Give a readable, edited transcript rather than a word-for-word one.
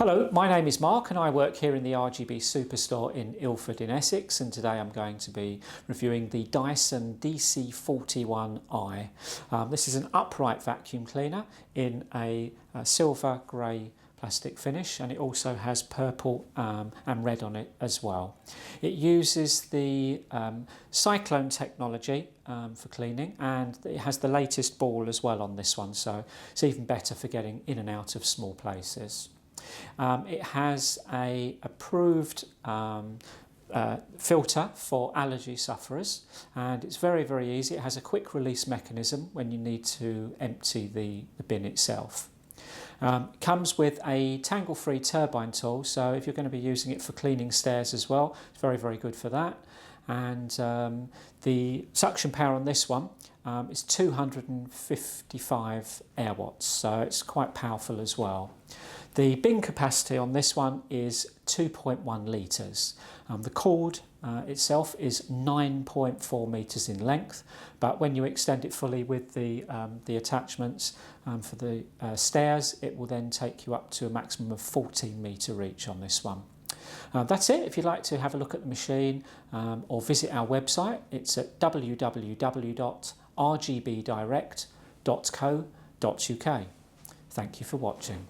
Hello, my name is Mark and I work here in the RGB Superstore in Ilford in Essex, and today I'm going to be reviewing the Dyson DC41I. This is an upright vacuum cleaner in a silver grey plastic finish, and it also has purple and red on it as well. It uses the cyclone technology for cleaning, and it has the latest ball as well on this one, so it's even better for getting in and out of small places. It has a approved filter for allergy sufferers, and it's very easy. It has a quick release mechanism when you need to empty the bin itself. Comes with a tangle-free turbine tool, so if you're going to be using it for cleaning stairs as well, it's very good for that. And the suction power on this one is 255 air watts, so it's quite powerful as well. The bin capacity on this one is 2.1 litres. The cord itself is 9.4 metres in length, but when you extend it fully with the attachments for the stairs, it will then take you up to a maximum of 14 metre reach on this one. That's it. If you'd like to have a look at the machine or visit our website, it's at www.rgbdirect.co.uk. Thank you for watching.